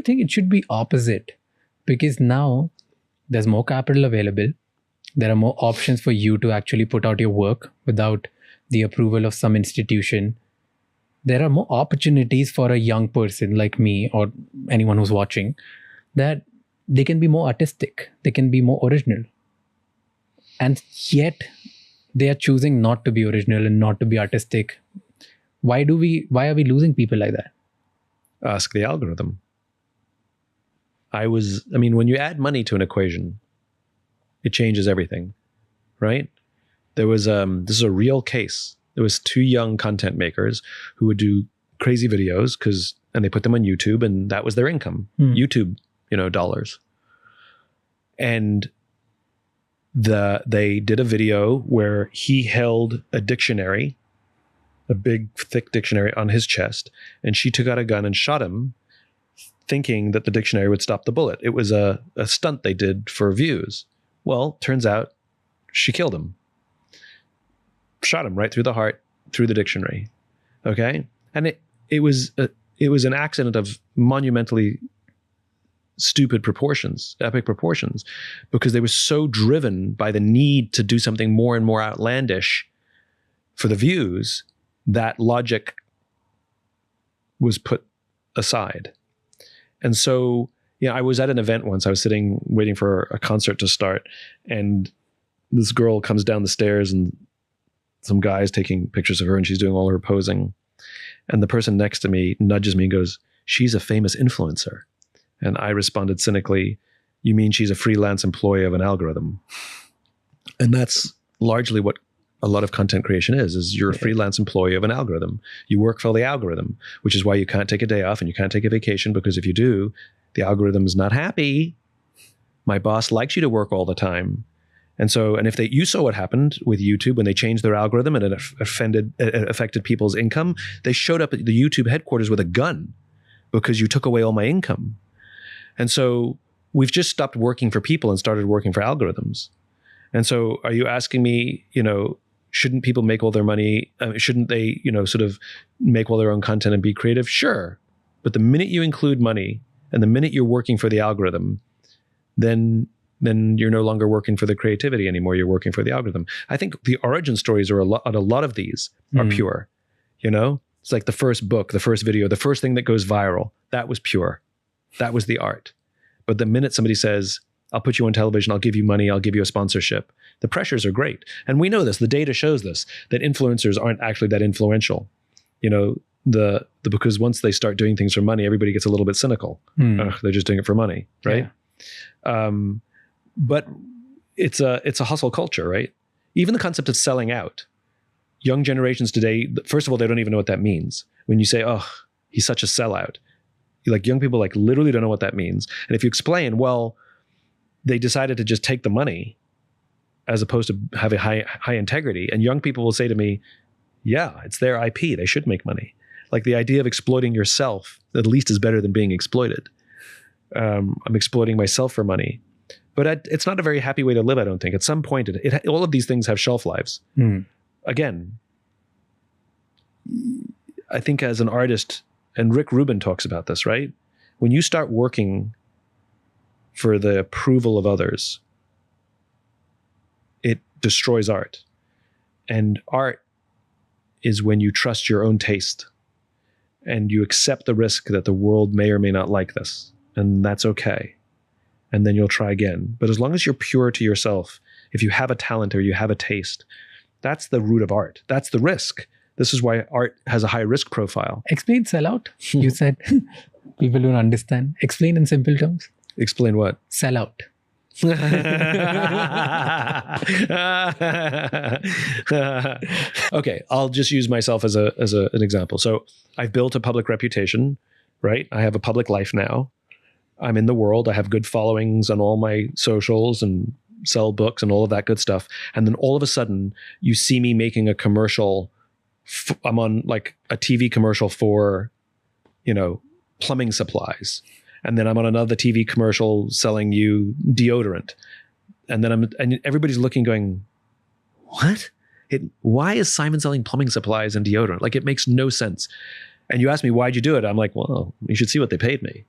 think it should be opposite? Because now there's more capital available. There are more options for you to actually put out your work without the approval of some institution. There are more opportunities for a young person like me or anyone who's watching, that they can be more artistic, they can be more original. And yet they are choosing not to be original and not to be artistic. Why are we losing people like that? Ask the algorithm. When you add money to an equation, it changes everything, right? There was, this is a real case. There was 2 young content makers who would do crazy videos and they put them on YouTube, and that was their income. YouTube, dollars. And they did a video where he held a dictionary, a big thick dictionary, on his chest, and she took out a gun and shot him, thinking that the dictionary would stop the bullet. It was a stunt they did for views. Well, turns out she killed him. Shot him right through the heart, through the dictionary. Okay? And it was an accident of monumentally stupid proportions, epic proportions, because they were so driven by the need to do something more and more outlandish for the views that logic was put aside. And so, I was at an event once. I was sitting waiting for a concert to start, and this girl comes down the stairs, and some guy's taking pictures of her, and she's doing all her posing. And the person next to me nudges me and goes, "She's a famous influencer." And I responded cynically, "You mean she's a freelance employee of an algorithm?" And that's largely what a lot of content creation is you're a freelance employee of an algorithm. You work for the algorithm, which is why you can't take a day off and you can't take a vacation, because if you do, the algorithm is not happy. My boss likes you to work all the time. And if you saw what happened with YouTube when they changed their algorithm and it affected people's income, they showed up at the YouTube headquarters with a gun because you took away all my income. And so we've just stopped working for people and started working for algorithms. And so are you asking me, shouldn't people make all their money? Shouldn't they, sort of make all their own content and be creative? Sure. But the minute you include money and the minute you're working for the algorithm, then you're no longer working for the creativity anymore. You're working for the algorithm. I think the origin stories are a lot of these are pure. It's like the first book, the first video, the first thing that goes viral. That was pure. That was the art. But the minute somebody says, "I'll put you on television, I'll give you money, I'll give you a sponsorship," the pressures are great. And we know this, the data shows this, that influencers aren't actually that influential. Because once they start doing things for money, everybody gets a little bit cynical. They're just doing it for money, right? Yeah. But it's a hustle culture, right? Even the concept of selling out. Young generations today, first of all, they don't even know what that means. When you say, "Oh, he's such a sellout," young people literally don't know what that means. And if you explain, well, they decided to just take the money as opposed to have a high integrity. And young people will say to me, "Yeah, it's their IP. They should make money." The idea of exploiting yourself at least is better than being exploited. I'm exploiting myself for money. But it's not a very happy way to live, I don't think. At some point, all of these things have shelf lives. Again, I think as an artist, and Rick Rubin talks about this, right? When you start working for the approval of others, it destroys art. And art is when you trust your own taste and you accept the risk that the world may or may not like this. And that's okay. And then you'll try again. But as long as you're pure to yourself, if you have a talent or you have a taste, that's the root of art. That's the risk. This is why art has a high risk profile. Explain sellout. You said people don't understand. Explain in simple terms. Explain what? Sellout. Okay, I'll just use myself as an example. So I've built a public reputation, right? I have a public life now. I'm in the world. I have good followings on all my socials and sell books and all of that good stuff. And then all of a sudden you see me making a commercial. I'm on a TV commercial for, plumbing supplies. And then I'm on another TV commercial selling you deodorant. And then and everybody's looking going, what? Why is Simon selling plumbing supplies and deodorant? It makes no sense. And you ask me, why'd you do it? I'm like, well, you should see what they paid me.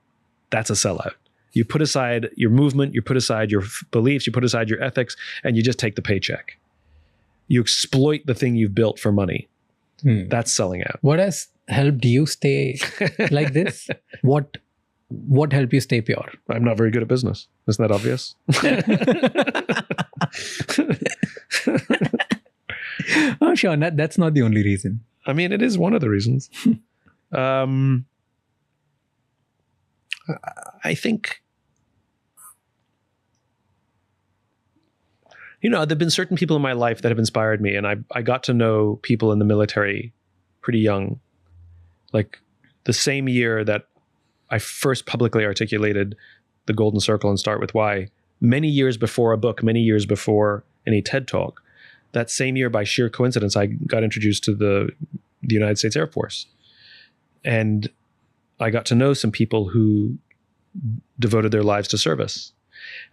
that's a sellout. You put aside your movement, you put aside your beliefs, you put aside your ethics, and you just take the paycheck. You exploit the thing you've built for money. That's selling out. What has helped you stay like this? What helped you stay pure? I'm not very good at business. Isn't that obvious? Oh, sure. That's not the only reason. I mean, it is one of the reasons. I think, there've been certain people in my life that have inspired me, and I got to know people in the military pretty young. Like the same year that I first publicly articulated the Golden Circle and Start With Why, many years before a book, many years before any TED Talk, that same year, by sheer coincidence, I got introduced to the United States Air Force. And I got to know some people who devoted their lives to service.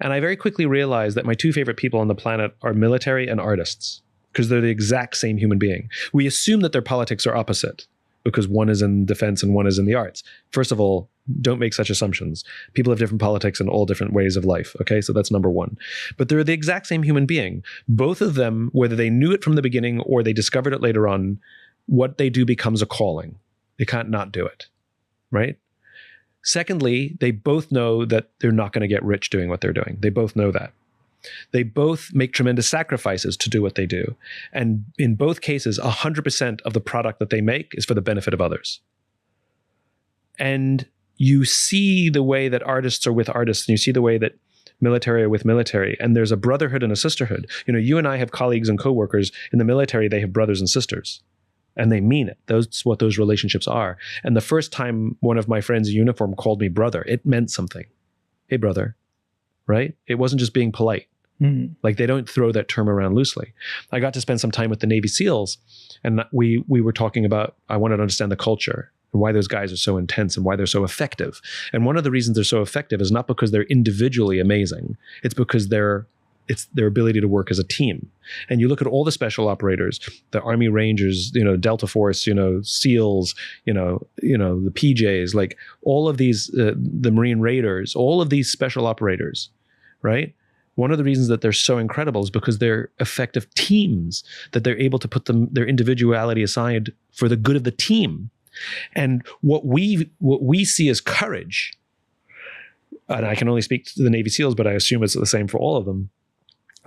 And I very quickly realized that my two favorite people on the planet are military and artists, because they're the exact same human being. We assume that their politics are opposite because one is in defense and one is in the arts. First of all, don't make such assumptions. People have different politics and all different ways of life. Okay, so that's number one. But they're the exact same human being. Both of them, whether they knew it from the beginning or they discovered it later on, what they do becomes a calling. They can't not do it, right? Secondly, they both know that they're not going to get rich doing what they're doing. They both know that. They both make tremendous sacrifices to do what they do. And in both cases, 100% of the product that they make is for the benefit of others. And you see the way that artists are with artists, and you see the way that military are with military, and there's a brotherhood and a sisterhood. You and I have colleagues and coworkers. In the military, they have brothers and sisters. And they mean it. That's what those relationships are. And the first time one of my friends in uniform called me brother, it meant something. Hey, brother, right? It wasn't just being polite. Like they don't throw that term around loosely. I got to spend some time with the Navy SEALs, and we were talking about, I wanted to understand the culture and why those guys are so intense and why they're so effective. And one of the reasons they're so effective is not because they're individually amazing. It's because it's their ability to work as a team. And you look at all the special operators, the Army Rangers, Delta Force, SEALs, the PJs, like all of these, the Marine Raiders, all of these special operators, right? One of the reasons that they're so incredible is because they're effective teams, that they're able to put their individuality aside for the good of the team. And what we see as courage, and I can only speak to the Navy SEALs, but I assume it's the same for all of them.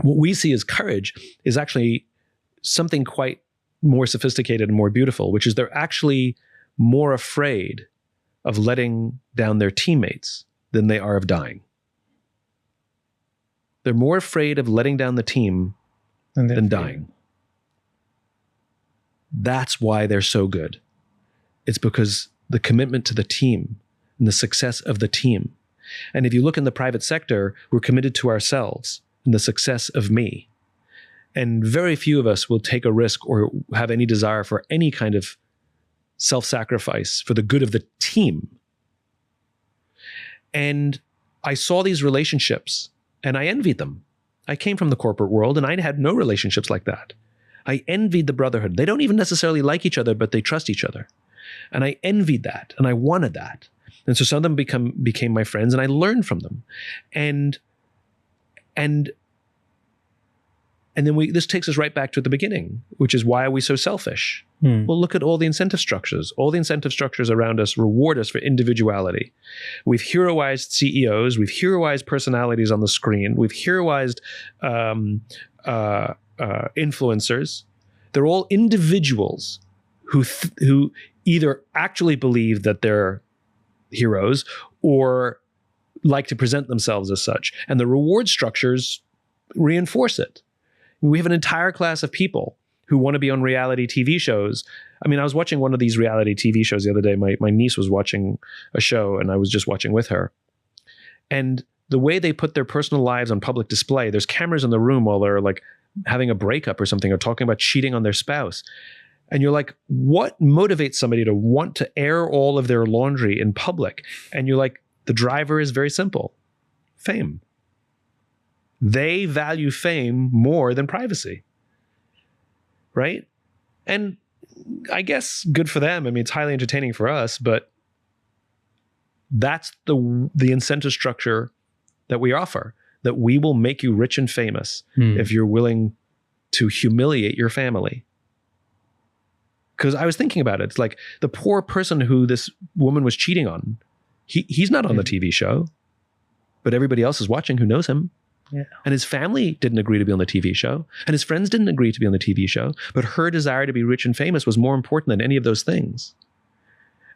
What we see as courage is actually something quite more sophisticated and more beautiful, which is they're actually more afraid of letting down their teammates than they are of dying. They're more afraid of letting down the team than dying. That's why they're so good. It's because the commitment to the team and the success of the team. And if you look in the private sector, we're committed to ourselves and the success of me. And very few of us will take a risk or have any desire for any kind of self-sacrifice for the good of the team. And I saw these relationships and I envied them. I came from the corporate world and I had no relationships like that. I envied the brotherhood. They don't even necessarily like each other, but they trust each other. And I envied that and I wanted that. And so some of them became my friends and I learned from them. And then this takes us right back to the beginning, which is why are we so selfish? Well, look at all the incentive structures. All the incentive structures around us reward us for individuality. We've heroized CEOs. We've heroized personalities on the screen. We've heroized influencers. They're all individuals who either actually believe that they're heroes or like to present themselves as such. And the reward structures reinforce it. We have an entire class of people who want to be on reality TV shows. I mean, I was watching one of these reality TV shows the other day. My niece was watching a show and I was just watching with her. And the way they put their personal lives on public display, there's cameras in the room while they're like having a breakup or something or talking about cheating on their spouse. And you're like, what motivates somebody to want to air all of their laundry in public? And you're like, the driver is very simple. Fame. They value fame more than privacy. Right? And I guess good for them. I mean, it's highly entertaining for us, but That's the incentive structure that we offer, that we will make you rich and famous if you're willing to humiliate your family. Because I was thinking about it. It's like the poor person who this woman was cheating on, he's not on the TV show, but everybody else is watching who knows him. Yeah. And his family didn't agree to be on the TV show. And his friends didn't agree to be on the TV show. But her desire to be rich and famous was more important than any of those things.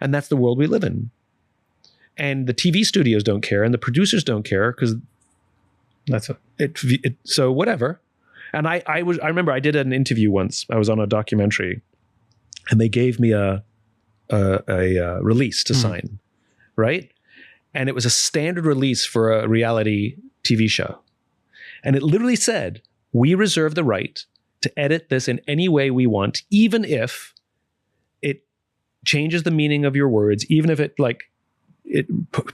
And that's the world we live in. And the TV studios don't care, and the producers don't care, because That's it. So whatever. And I remember I did an interview once. I was on a documentary, and they gave me a release to sign, right? And it was a standard release for a reality TV show. And it literally said, we reserve the right to edit this in any way we want, even if it changes the meaning of your words, even if it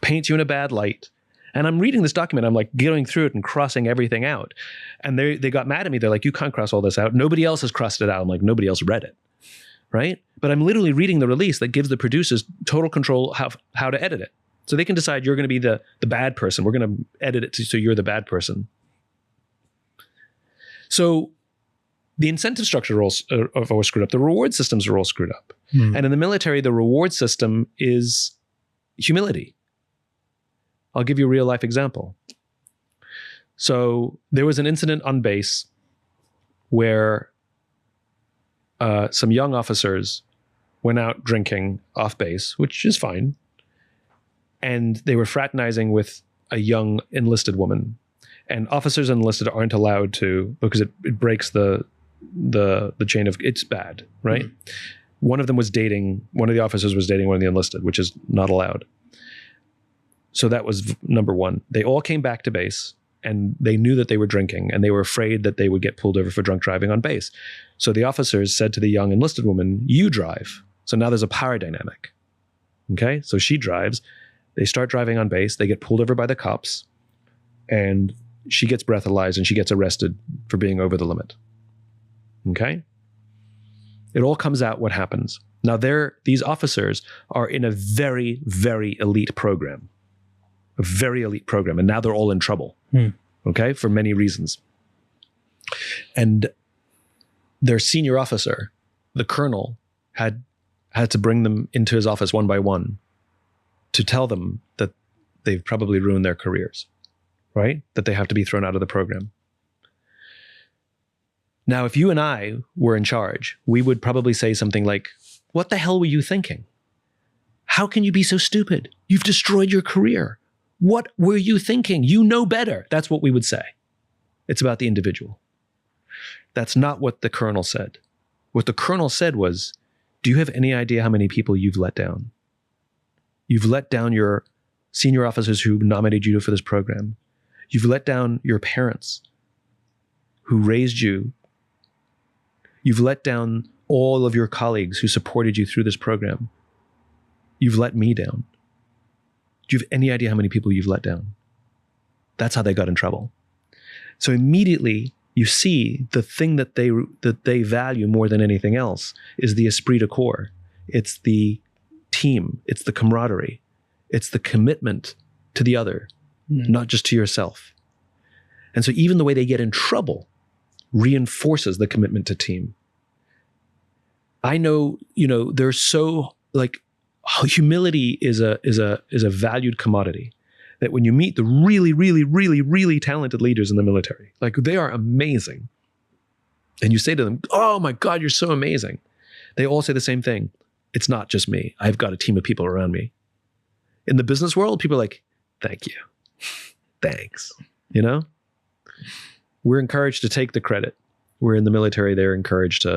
paints you in a bad light. And I'm reading this document, I'm like going through it and crossing everything out. And they got mad at me. They're like, you can't cross all this out. Nobody else has crossed it out. I'm like, nobody else read it, right? But I'm literally reading the release that gives the producers total control how to edit it. So they can decide you're going to be the bad person. We're going to edit it so you're the bad person. So the incentive structure are all screwed up. The reward systems are all screwed up. And in the military, the reward system is humility. I'll give you a real life example. So there was an incident on base where some young officers went out drinking off base, which is fine. And they were fraternizing with a young enlisted woman. And officers enlisted aren't allowed to, because it breaks the chain of, it's bad, right? One of them was dating, one of the officers was dating one of the enlisted, which is not allowed. So that was number one. They all came back to base, and they knew that they were drinking, and they were afraid that they would get pulled over for drunk driving on base. So the officers said to the young enlisted woman, you drive. So now there's a power dynamic. Okay, so she drives. They start driving on base. They get pulled over by the cops, and she gets breathalyzed and she gets arrested for being over the limit. Okay? It all comes out what happens. Now these officers are in a very, very elite program. A very elite program. And now they're all in trouble. Okay? For many reasons. And their senior officer, the colonel, had to bring them into his office one by one to tell them that they've probably ruined their careers. Right? That they have to be thrown out of the program. Now, if you and I were in charge, we would probably say something like, what the hell were you thinking? How can you be so stupid? You've destroyed your career. What were you thinking? You know better. That's what we would say. It's about the individual. That's not what the colonel said. What the colonel said was, do you have any idea how many people you've let down? You've let down your senior officers who nominated you for this program. You've let down your parents who raised you. You've let down all of your colleagues who supported you through this program. You've let me down. Do you have any idea how many people you've let down? That's how they got in trouble. So immediately you see the thing that they value more than anything else is the esprit de corps. It's the team. It's the camaraderie. It's the commitment to the other. Not just to yourself. And so even the way they get in trouble reinforces the commitment to team. I know, they're so humility is a valued commodity, that when you meet the really, really, really, really talented leaders in the military, they are amazing. And you say to them, oh my God, you're so amazing. They all say the same thing. It's not just me. I've got a team of people around me. In the business world, people are like, thank you. Thanks. We're encouraged to take the credit. We're in the military, they're encouraged to